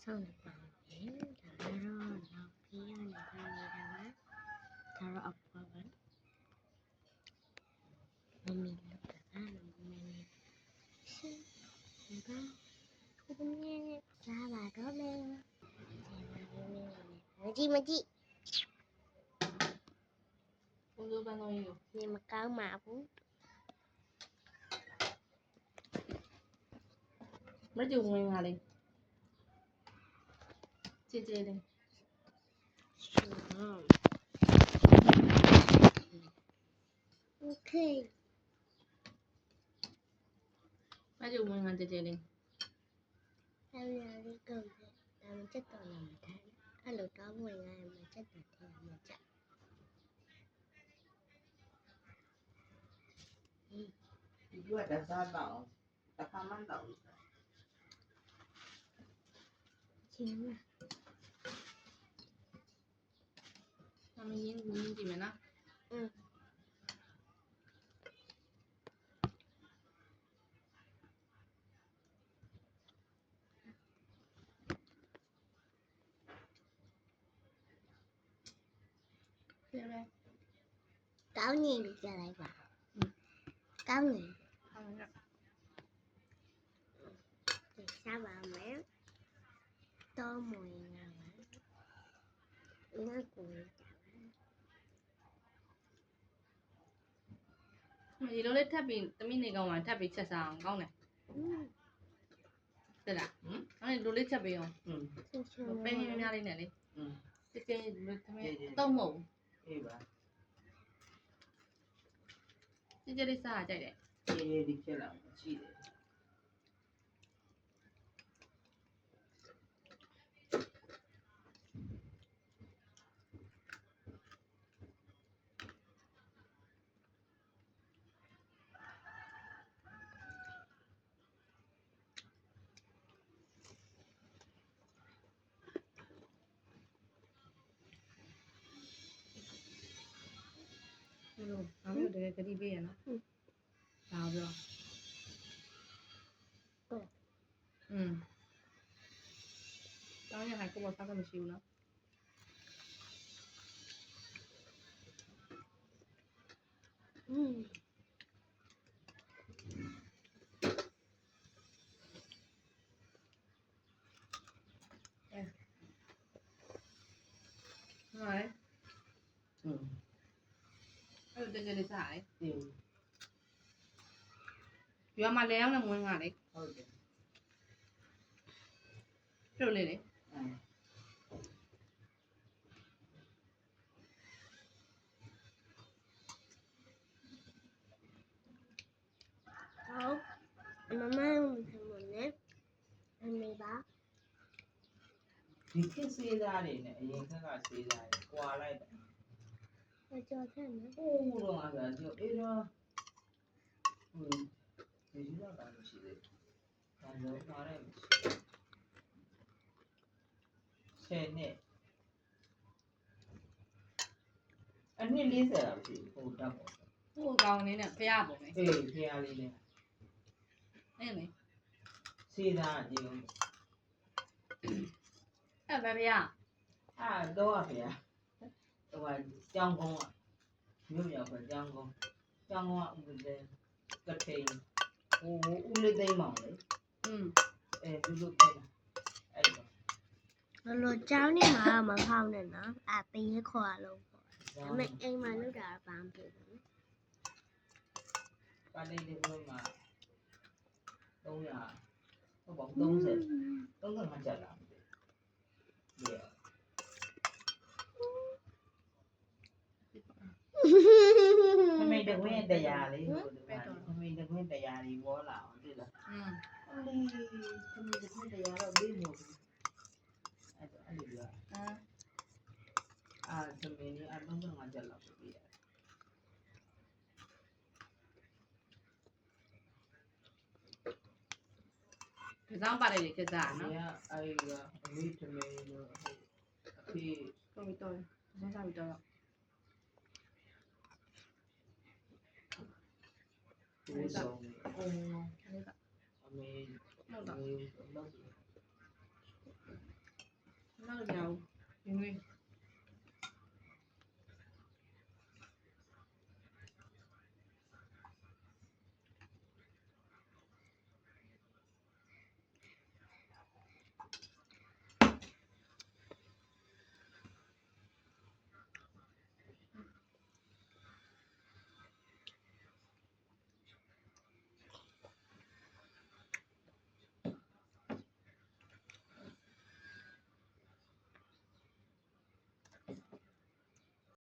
ဆောင်နေပါတယ်ဒါကတော့နောက်ပြီးရနေတာနေတာပါဒါတော့အပွားပါမမီလောက်တာမမီရှင်းဘာခုမြင်စားပါတော့လေမကြည့်ဘယ်လိုပန်းတော့ယူဒီမကောင်းပါဘူးမကြုံဝင်ပါလေကြည်ကြည်လေးโอเคမကြုံဝင်ကကြည်ကြည်လေးအဲ့ဒီလေးကောင်းတယ်ဒါမှချက်တော်လာမှာတယ်အဲ့လိုတောင်းဝင်ရမှာချက်တော်ထဲမှာချက်ဒီကတစားတော့တခါမှတော့ချင်းမမင်းကြည့်မယ်နော်ကောင်းရင်ကြလိုက်ပါကောင်းရင်စားပါမယ်တော့မဝင်ရပါငါကိုဒီလိုလေးထပ်ပြီးသမီးနေကောင်မှထပ်ပြီးချက်စားအောင်ကောင်းတယ်တဲ့လားအဲ့လိုလေးချက်ပေးအောင်ပဲများလေးနဲ့လေကြည်ကြည်လေးသမီးတော့မဟုတ်အေးပါကြည်ကြည်လေးစားကြိုက်တယ်အေးဒီချက်လာရှိတယ်ဘာလို့တကယ်ကြည့်ပေးရနော်ဒါပြောတောင်းရခိုင်ကိုမစားကမရှိဘူးနော်ဟုတ်အဲ့တကယ်လေးစားတယ်ရွာမှာလဲအောင်နဲ့မွေးငါလေဟုတ်တယ်ပြုတ်လေးလေဟုတ်မမမနဲ့အနေပါဒီခေတ်စေးသားတွေနဲ့အရင်ကစေးသားတွေကွာလိုက်တယ်ကြော်တယ်နော်ဟိုးတော့အဲ့ဒါကြောအေးတော့ဒီလိုတော့မရှိသေးဘူး။ဒါတော့ပါရဲမရှိ။10နှစ်အနှစ်40လောက်ရှိဟိုတက်ပေါ့။ဟိုကောင်လေးနဲ့ဖျားပုံလေ။အေးဖျားလေးနဲ့အဲ့လေစေးသားဒီလိုအဲ့ပဲဖျားတော့ဖျားဟိုကျောင်းကုန်းမြို့ရောက်ပဲကျောင်းကုန်းကဦးလေးကထိန်ဟိုဦးလေးသိမ်းမောင်လေသူတို့ခဲ့တာအဲ့တော့လောကျောင်းနေမှာမဖောက်နဲ့နော်ပေးရခေါ်လို့ပေါ့ဒါပေမဲ့အိမ်မှာလုပ်တာဘာမှမဖြစ်ဘူးပါလေးလေးဘုမှာ300ဟုတ်ပါ30ကျပ်လာတယ်ထမိန်တကွင်းတရားလေးဟိုထမိန်တကွင်းတရားကြီးဝေါ်လာအောင်တွေ့လားလေးထမိန်တကွင်းတရားတော့ဘေးမို့အဲ့လိုပြောထမိန်ကြီး35ကျပ်လောက်ပြရတယ်ဒီဆောင်ပါတယ်လေချက်စားနော်အဲ့ကအမေထမိန်တို့ဒီတော့တော့ဒီဆောင်ပြီးတော့ဒီဆောင်အမေအမေလောက် စားလို့မရဘူးဒီနွေး